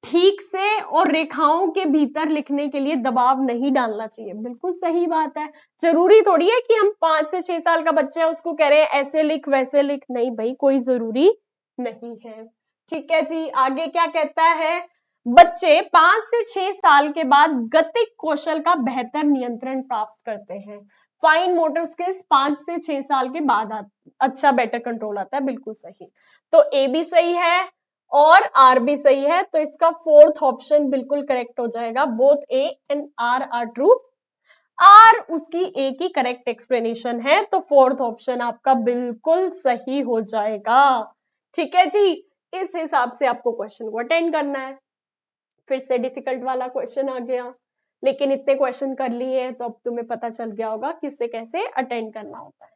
ठीक से और रेखाओं के भीतर लिखने के लिए दबाव नहीं डालना चाहिए। बिल्कुल सही बात है। जरूरी थोड़ी है कि हम 5 से 6 साल का बच्चा है उसको कह रहे हैं ऐसे लिख वैसे लिख, नहीं भाई, कोई जरूरी नहीं है। ठीक है जी, आगे क्या कहता है? बच्चे 5 से 6 साल के बाद गतिक कौशल का बेहतर नियंत्रण प्राप्त करते हैं। फाइन मोटर स्किल्स 5 से 6 साल के बाद अच्छा बेटर कंट्रोल आता है, बिल्कुल सही। तो ए भी सही है और आर भी सही है, तो इसका फोर्थ ऑप्शन बिल्कुल करेक्ट हो जाएगा। Both A and R are true. R उसकी ए की करेक्ट एक्सप्लेनेशन है, तो फोर्थ ऑप्शन आपका बिल्कुल सही हो जाएगा। ठीक है जी, इस हिसाब से आपको क्वेश्चन को अटेंड करना है। फिर से डिफिकल्ट वाला क्वेश्चन आ गया, लेकिन इतने क्वेश्चन कर लिए हैं तो अब तुम्हें पता चल गया होगा कि उसे कैसे अटेंड करना होता है।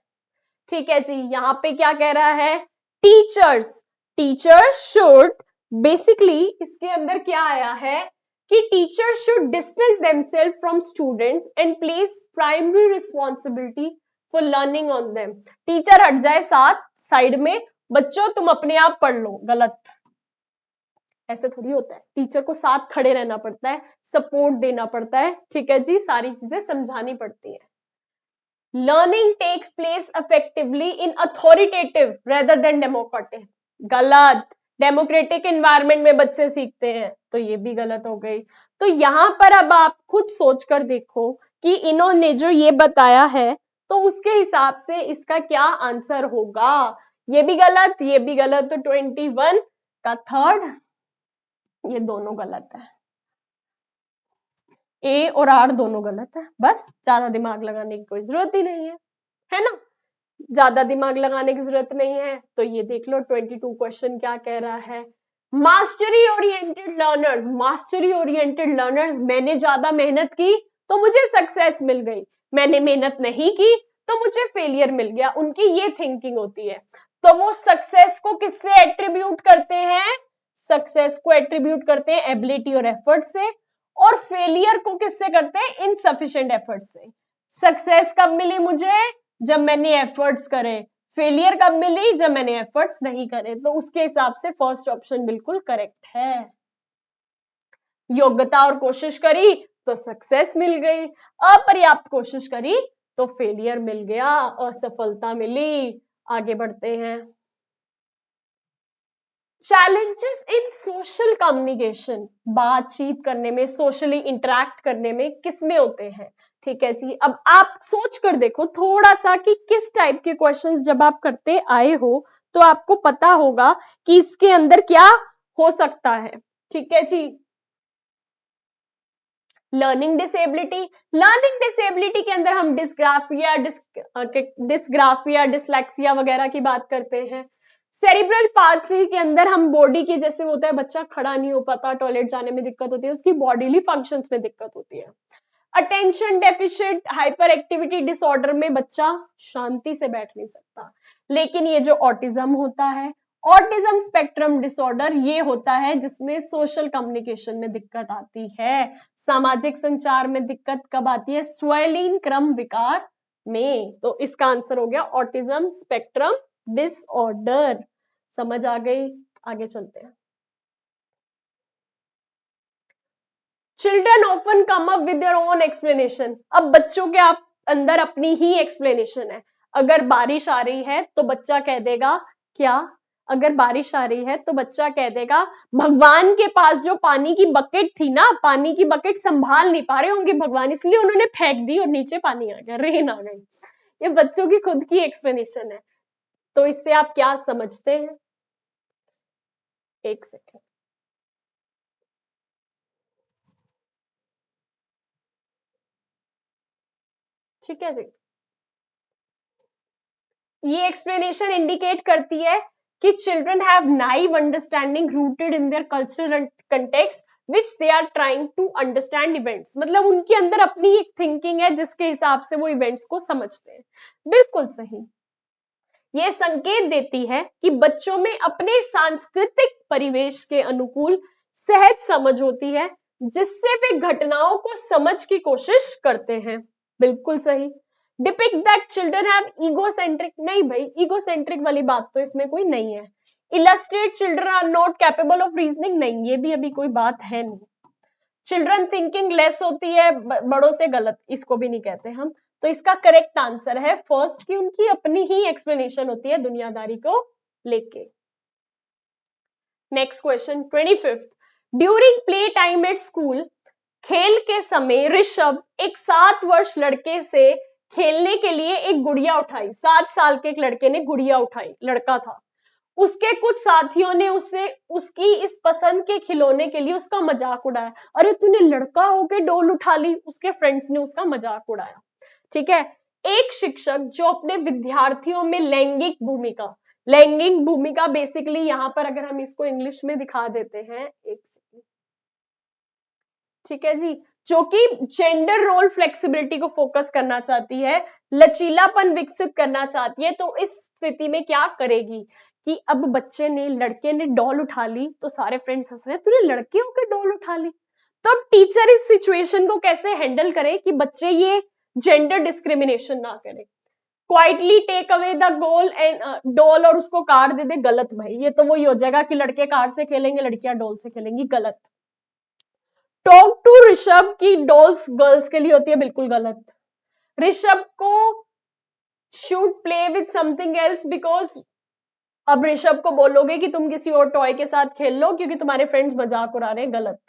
ठीक है जी, यहाँ पे क्या कह रहा है? टीचर्स शुड, बेसिकली इसके अंदर क्या आया है कि teachers should distance themselves from students and place primary responsibility for learning on them. Teacher हट जाए साथ साइड में, बच्चों तुम अपने आप पढ़ लो। गलत, ऐसे थोड़ी होता है। टीचर को साथ खड़े रहना पड़ता है, सपोर्ट देना पड़ता है। ठीक है जी, सारी चीजें समझानी पड़ती है। Learning takes place effectively in authoritative rather than democratic. गलत, डेमोक्रेटिक एनवायरनमेंट में बच्चे सीखते हैं, तो ये भी गलत हो गई। तो यहां पर अब आप खुद सोचकर देखो कि इन्होंने जो ये बताया है तो उसके हिसाब से इसका क्या आंसर होगा। ये भी गलत, ये भी गलत, तो 21 का थर्ड, ये दोनों गलत है। ए और आर दोनों गलत है। बस ज्यादा दिमाग लगाने की कोई जरूरत ही नहीं है ना? ज्यादा दिमाग लगाने की जरूरत नहीं है। तो ये देख लो 22 क्वेश्चन क्या कह रहा है। Mastery oriented learners, mastery oriented learners, मैंने ज्यादा मेहनत की तो मुझे सक्सेस मिल गई, मैंने मेहनत नहीं की तो मुझे फेलियर मिल गया, उनकी ये थिंकिंग होती है। तो वो सक्सेस को किससे एट्रीब्यूट करते हैं? सक्सेस को एट्रीब्यूट करते हैं एबिलिटी और एफर्ट से, और फेलियर को किससे करते हैं? इनसफिशिएंट एफर्ट से। सक्सेस कब मिली मुझे? जब मैंने एफर्ट्स करे। फेलियर कब मिली? जब मैंने एफर्ट्स नहीं करे। तो उसके हिसाब से फर्स्ट ऑप्शन बिल्कुल करेक्ट है। योग्यता और कोशिश करी तो सक्सेस मिल गई, अपर्याप्त कोशिश करी तो फेलियर मिल गया, असफलता मिली। आगे बढ़ते हैं। चैलेंजेस इन सोशल कम्युनिकेशन, बातचीत करने में, सोशली इंटरेक्ट करने में किस में होते हैं? ठीक है जी, अब आप सोच कर देखो थोड़ा सा कि किस टाइप के क्वेश्चंस जब आप करते आए हो तो आपको पता होगा कि इसके अंदर क्या हो सकता है। ठीक है जी, लर्निंग डिसेबिलिटी, लर्निंग डिसेबिलिटी के अंदर हम डिस्ग्राफिया, डिसलेक्सिया वगैरह की बात करते हैं। सेरिब्रल पाल्सी के अंदर हम बॉडी की, जैसे होता है बच्चा खड़ा नहीं हो पाता, टॉयलेट जाने में दिक्कत होती है, उसकी बॉडीली फंक्शंस में दिक्कत होती है। Attention deficient hyper activity disorder में बच्चा शांति से बैठ नहीं सकता। लेकिन ये जो ऑटिज्म होता है, ऑटिज्म स्पेक्ट्रम डिसऑर्डर, ये होता है जिसमें सोशल कम्युनिकेशन में दिक्कत आती है, सामाजिक संचार में दिक्कत कब आती है? स्वैलीन क्रम विकार में। तो इसका आंसर हो गया ऑटिज्म स्पेक्ट्रम डिसऑर्डर। समझ आ गई? आगे चलते हैं। Children often come up with their own explanation, अब बच्चों के आप अंदर अपनी ही एक्सप्लेनेशन है। अगर बारिश आ रही है तो बच्चा कह देगा क्या? अगर बारिश आ रही है तो बच्चा कह देगा भगवान के पास जो पानी की बकेट थी ना, पानी की बकेट संभाल नहीं पा रहे होंगे भगवान, इसलिए उन्होंने फेंक दी और नीचे पानी आ गया, रेन आ गई। ये बच्चों की खुद की एक्सप्लेनेशन है। तो इससे आप क्या समझते हैं? एक सेकेंड। ठीक है जी, ये एक्सप्लेनेशन इंडिकेट करती है कि children have naive understanding rooted in their cultural context which they are trying to understand events, मतलब उनके अंदर अपनी एक थिंकिंग है जिसके हिसाब से वो इवेंट्स को समझते हैं। बिल्कुल सही। ये संकेत देती है कि बच्चों में अपने सांस्कृतिक परिवेश के अनुकूल सहज समझ होती है जिससे वे घटनाओं को समझ की कोशिश करते हैं। बिल्कुल सही। Depict that children have egocentric, नहीं भाई, ईगोसेंट्रिक वाली बात तो इसमें कोई नहीं है। Illustrate children are not capable of reasoning, नहीं, ये भी अभी कोई बात है नहीं। चिल्ड्रन थिंकिंग लेस होती है बड़ों से, गलत, इसको भी नहीं कहते हम। तो इसका करेक्ट आंसर है फर्स्ट, की उनकी अपनी ही एक्सप्लेनेशन होती है दुनियादारी को लेके। Next question 25th, during play time at school, खेल के समय ऋषभ एक 7 वर्ष लड़के से खेलने के लिए एक गुड़िया उठाई। 7 साल के एक लड़के ने गुड़िया उठाई, लड़का था। उसके कुछ साथियों ने उससे उसकी इस पसंद के खिलौने के लिए उसका मजाक उड़ाया। अरे तूने लड़का होके डोल उठा ली, उसके फ्रेंड्स ने उसका मजाक उड़ाया। ठीक है। एक शिक्षक जो अपने विद्यार्थियों में लैंगिक भूमिका, लैंगिक भूमिका बेसिकली यहां पर अगर हम इसको इंग्लिश में दिखा देते हैं, एक सेकंड, ठीक है जी, जो कि जेंडर रोल फ्लेक्सिबिलिटी को फोकस करना चाहती है, लचीलापन विकसित करना चाहती है, तो इस स्थिति में क्या करेगी कि अब बच्चे ने, लड़के ने डॉल उठा ली तो सारे फ्रेंड्स हंस रहे हैं, तूने लड़के होकर डॉल उठा ली। तो अब टीचर इस सिचुएशन को कैसे हैंडल करे कि बच्चे ये जेंडर डिस्क्रिमिनेशन ना करे। Quietly take away the goal and doll और उसको कार दे दे, गलत भाई, ये तो वही हो जाएगा कि लड़के कार से खेलेंगे, लड़कियां डॉल से खेलेंगी, गलत। टॉक टू ऋषभ की डॉल्स गर्ल्स के लिए होती है, बिल्कुल गलत। ऋषभ को should play with something else because, अब ऋषभ को बोलोगे कि तुम किसी और टॉय के साथ खेल लो क्योंकि तुम्हारे फ्रेंड्स मजाक उड़ा रहे हैं, गलत।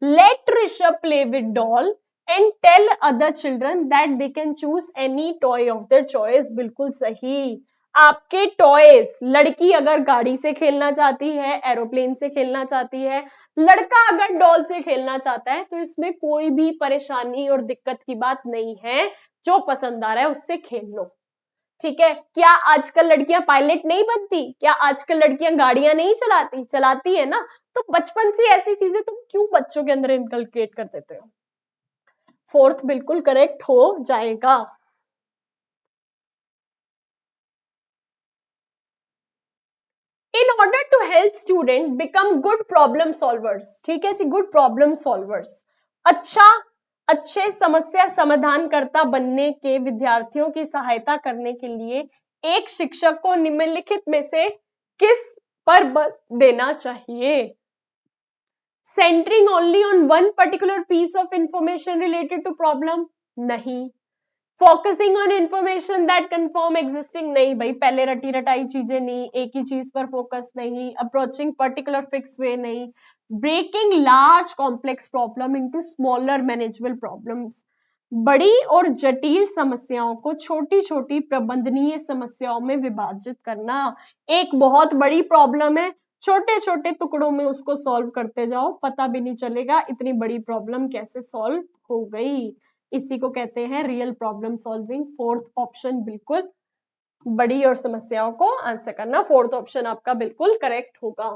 Let Rishabh play with doll and tell other children that they can choose any toy of their choice, बिल्कुल सही। आपके टॉयज, लड़की अगर गाड़ी से खेलना चाहती है, एरोप्लेन से खेलना चाहती है, लड़का अगर डॉल से खेलना चाहता है, तो इसमें कोई भी परेशानी और दिक्कत की बात नहीं है। जो पसंद आ रहा है उससे खेल लो। ठीक है, क्या आजकल लड़कियां पायलट नहीं बनती? क्या आजकल लड़कियां गाड़ियां नहीं चलाती? चलाती है ना। तो बचपन से ऐसी चीजें तुम क्यों बच्चों के अंदर इनकलकेट कर देते हो? फोर्थ बिल्कुल करेक्ट हो जाएगा। In order to help student become good problem solvers, ठीक है जी, गुड प्रॉब्लम सॉल्वर्स, अच्छे समस्या समाधान करता बनने के विद्यार्थियों की सहायता करने के लिए एक शिक्षक को निम्नलिखित में से किस पर बल देना चाहिए? Centering only on one particular piece of information related to problem, नहीं। Focusing on information that confirm existing, नहीं भाई, पहले रटी रटाई चीजें नहीं, एक ही चीज पर फोकस नहीं, अप्रोचिंग पर्टिकुलर फिक्स वे नहीं, breaking large complex problem into smaller manageable problems, बड़ी और जटिल समस्याओं को छोटी छोटी प्रबंधनीय समस्याओं में विभाजित करना। एक बहुत बड़ी प्रॉब्लम है, छोटे छोटे टुकड़ों में उसको सॉल्व करते जाओ, पता भी नहीं चलेगा इतनी बड़ी प्रॉब्लम कैसे सॉल्व हो गई। इसी को कहते हैं real problem solving. Fourth option बिल्कुल, बड़ी और समस्याओं को आंसर करना, फोर्थ ऑप्शन आपका बिल्कुल करेक्ट होगा।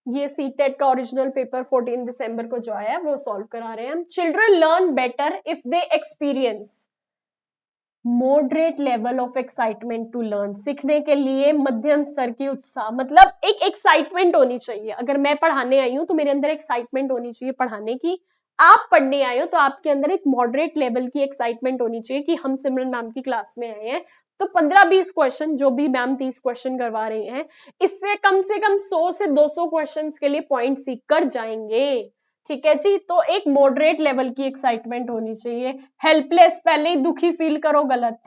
ये सीटेट का ओरिजिनल पेपर 14 दिसंबर को जो आया है वो सॉल्व करा रहे हैं हम। Children learn better if they experience moderate level of excitement to learn, सीखने के लिए मध्यम स्तर की उत्साह, मतलब एक एक्साइटमेंट होनी चाहिए। अगर मैं पढ़ाने आई हूं तो मेरे अंदर एक्साइटमेंट होनी चाहिए पढ़ाने की। आप पढ़ने आए हो तो आपके अंदर एक मॉडरेट लेवल की एक्साइटमेंट होनी चाहिए कि हम सिमरन मैम की क्लास में आए हैं तो 15-20 क्वेश्चन, जो भी मैम 30 क्वेश्चन करवा रही हैं, इससे कम से कम 100 से 200 क्वेश्चन के लिए पॉइंट सीख कर जाएंगे। ठीक है जी, तो एक मॉडरेट लेवल की एक्साइटमेंट होनी चाहिए। हेल्पलेस, पहले ही दुखी फील करो, गलत।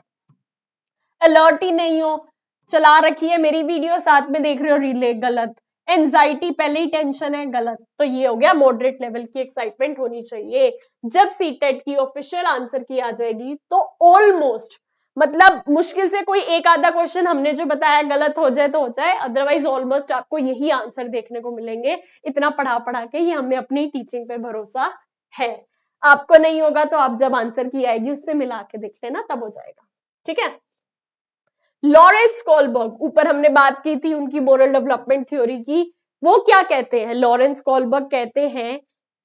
अलर्ट ही नहीं हो, चला रखी है मेरी वीडियो, साथ में देख रहे हो रीले, गलत। एंजाइटी, पहले ही टेंशन है, गलत। तो ये हो गया मॉडरेट लेवल की एक्साइटमेंट होनी चाहिए। जब सीटेट की ऑफिशियल आंसर की आ जाएगी तो ऑलमोस्ट, मतलब मुश्किल से कोई एक आधा क्वेश्चन हमने जो बताया गलत हो जाए तो हो जाए, अदरवाइज ऑलमोस्ट आपको यही आंसर देखने को मिलेंगे। इतना पढ़ा पढ़ा के ये हमें अपनी टीचिंग पे भरोसा है। आपको नहीं होगा तो आप जब आंसर की आएगी उससे मिला के देख लेना, तब हो जाएगा। ठीक है। लॉरेंस कोलबर्ग, ऊपर हमने बात की थी उनकी मोरल डेवलपमेंट थ्योरी की, वो क्या कहते हैं? लॉरेंस कोलबर्ग कहते हैं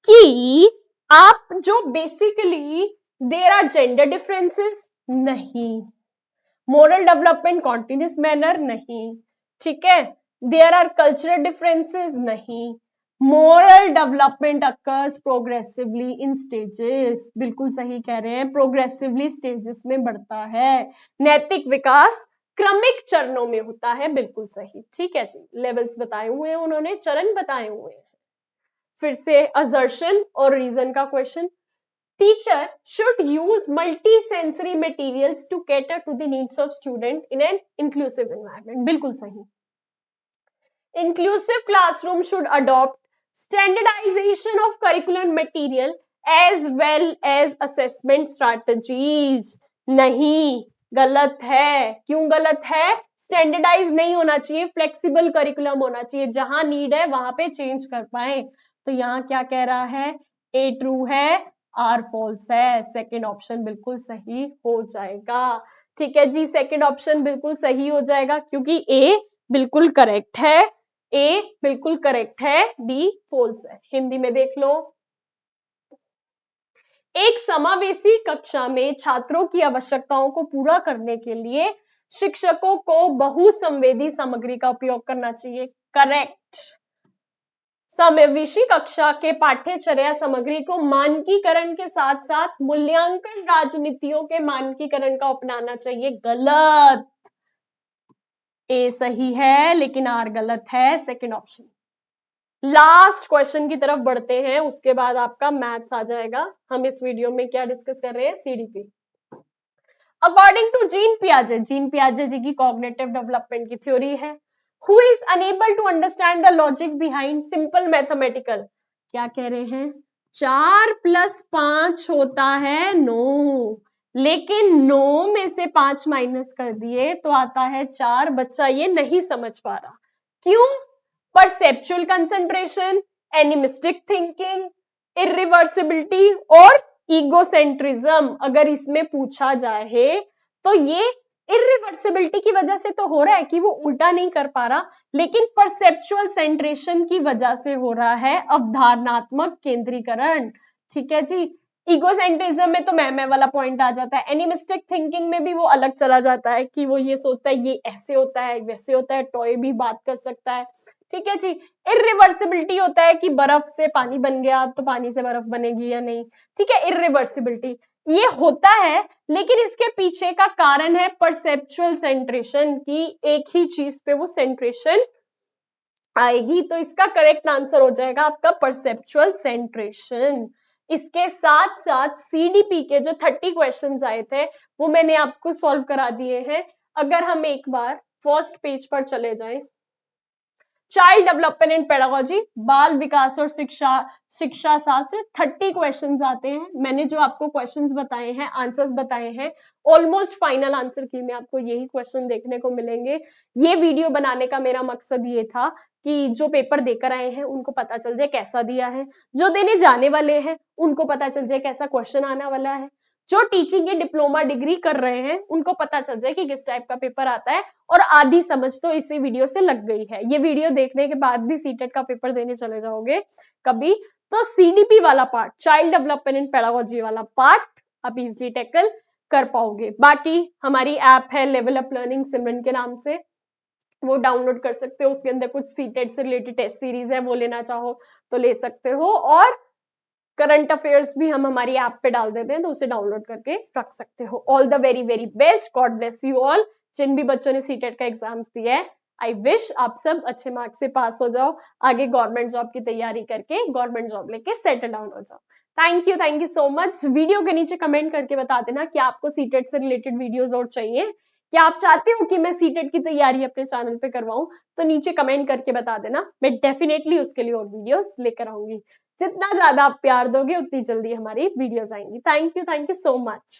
कि आप जो basically there are gender differences, नहीं। मोरल डेवलपमेंट कॉन्टिन्यूस मैनर, नहीं। ठीक है। देयर आर कल्चरल डिफरेंसेस, नहीं। Moral development occurs progressively in stages, बिल्कुल सही कह रहे हैं, प्रोग्रेसिवली स्टेजेस में बढ़ता है। नैतिक विकास क्रमिक चरणों में होता है, बिल्कुल सही। ठीक है जी, लेवल्स बताए हुए हैं उन्होंने, चरण बताए हुए हैं। फिर से असर्शन और रीजन का question, teacher should use multi sensory materials to cater to the needs of student in an inclusive environment, बिल्कुल सही। Inclusive classroom should adopt standardization of curriculum material as well as assessment strategies, नहीं, गलत है। क्यों गलत है? Standardise नहीं होना चाहिए, फ्लेक्सिबल करिकुलम होना चाहिए, जहां नीड है वहां पे चेंज कर पाए। तो यहाँ क्या कह रहा है? ए ट्रू है, आर फॉल्स है। सेकेंड ऑप्शन बिल्कुल सही हो जाएगा। ठीक है जी, सेकेंड ऑप्शन बिल्कुल सही हो जाएगा क्योंकि ए बिल्कुल करेक्ट है, ए बिल्कुल करेक्ट है, डी फॉल्स है। हिंदी में देख लो, एक समावेशी कक्षा में छात्रों की आवश्यकताओं को पूरा करने के लिए शिक्षकों को बहुसंवेदी सामग्री का उपयोग करना चाहिए, करेक्ट। समावेशी कक्षा के पाठ्यचर्या सामग्री को मानकीकरण के साथ साथ मूल्यांकन राजनीतियों के मानकीकरण का अपनाना चाहिए, गलत। ए सही है लेकिन आर गलत है, सेकंड ऑप्शन। लास्ट क्वेश्चन की तरफ बढ़ते हैं, उसके बाद आपका मैथ्स आ जाएगा। हम इस वीडियो में क्या डिस्कस कर रहे हैं? सीडीपी। अकॉर्डिंग टू जीन पियाजे जी की कॉग्निटिव डेवलपमेंट की थ्योरी है, who is unable to understand the logic behind simple mathematical, क्या कह रहे हैं? 4 + 5 होता है 9, लेकिन 9 में से 5 माइनस कर दिए तो आता है 4। बच्चा ये नहीं समझ पा रहा, क्यों? Perceptual concentration, animistic thinking, irreversibility और ईगोसेंट्रिज्म अगर इसमें पूछा जाए तो ये इरिवर्सिबिलिटी की वजह से तो हो रहा है कि वो उल्टा नहीं कर पा रहा, लेकिन परसेप्चुअल सेंट्रेशन की वजह से हो रहा है अवधारणात्मक केंद्रीकरण। ठीक है जी। ईगोसेंट्रिज्म में तो मैं वाला पॉइंट आ जाता है, एनिमिस्टिक थिंकिंग में भी वो अलग चला जाता है कि वो ये सोचता है ये ऐसे होता है वैसे होता है, टॉय भी बात कर सकता है। ठीक है जी। इरिवर्सिबिलिटी होता है कि बर्फ से पानी बन गया तो पानी से बर्फ बनेगी या नहीं। ठीक है, इरिवर्सिबिलिटी ये होता है, लेकिन इसके पीछे का कारण है परसेप्चुअल सेंट्रेशन की, एक ही चीज पे वो सेंट्रेशन आएगी। तो इसका करेक्ट आंसर हो जाएगा आपका परसेप्चुअल सेंट्रेशन। इसके साथ साथ सीडीपी के जो 30 क्वेश्चंस आए थे वो मैंने आपको सॉल्व करा दिए हैं। अगर हम एक बार फर्स्ट पेज पर चले जाएं, चाइल्ड डेवलपमेंट एंड पेडागोजी, बाल विकास और शिक्षा शास्त्र, 30 क्वेश्चंस आते हैं। मैंने जो आपको क्वेश्चंस बताए हैं, आंसर्स बताए हैं, ऑलमोस्ट फाइनल आंसर की में आपको यही क्वेश्चन देखने को मिलेंगे। ये वीडियो बनाने का मेरा मकसद ये था कि जो पेपर देकर आए हैं उनको पता चल जाए कैसा दिया है, जो देने जाने वाले हैं उनको पता चल जाए कैसा क्वेश्चन आने वाला है, जो टीचिंग की डिप्लोमा डिग्री कर रहे हैं उनको पता चल जाए कि किस टाइप का पेपर आता है, और आधी समझ तो इसी वीडियो से लग गई है। ये वीडियो देखने के बाद भी सीटेट का पेपर देने चले जाओगे कभी तो सीडीपी वाला part, child development and pedagogy वाला पार्ट आप इजिली टैकल कर पाओगे। बाकी हमारी ऐप है लेवल अप लर्निंग सिमरन के नाम से, वो डाउनलोड कर सकते हो। उसके अंदर कुछ सीटेट से रिलेटेड टेस्ट सीरीज है, वो लेना चाहो तो ले सकते हो, और करंट अफेयर्स भी हम हमारी ऐप पे डाल देते हैं तो उसे डाउनलोड करके रख सकते हो। All the very very best, God bless you all. जिन भी बच्चों ने सीटेट का एग्जाम दिया है, आई विश आप सब अच्छे मार्क्स से पास हो जाओ, आगे गवर्नमेंट जॉब की तैयारी करके गवर्नमेंट जॉब लेके सेटल डाउन हो जाओ। Thank you so much. Video के नीचे कमेंट करके बता देना कि आपको सीटेट से रिलेटेड वीडियोस और चाहिए, क्या आप चाहते हो कि मैं सीटेट की तैयारी अपने चैनल पे करवाऊं, तो नीचे कमेंट करके बता देना, मैं डेफिनेटली उसके लिए और वीडियोस लेकर आऊंगी। जितना ज्यादा आप प्यार दोगे उतनी जल्दी हमारी वीडियोस आएंगी। Thank you so much.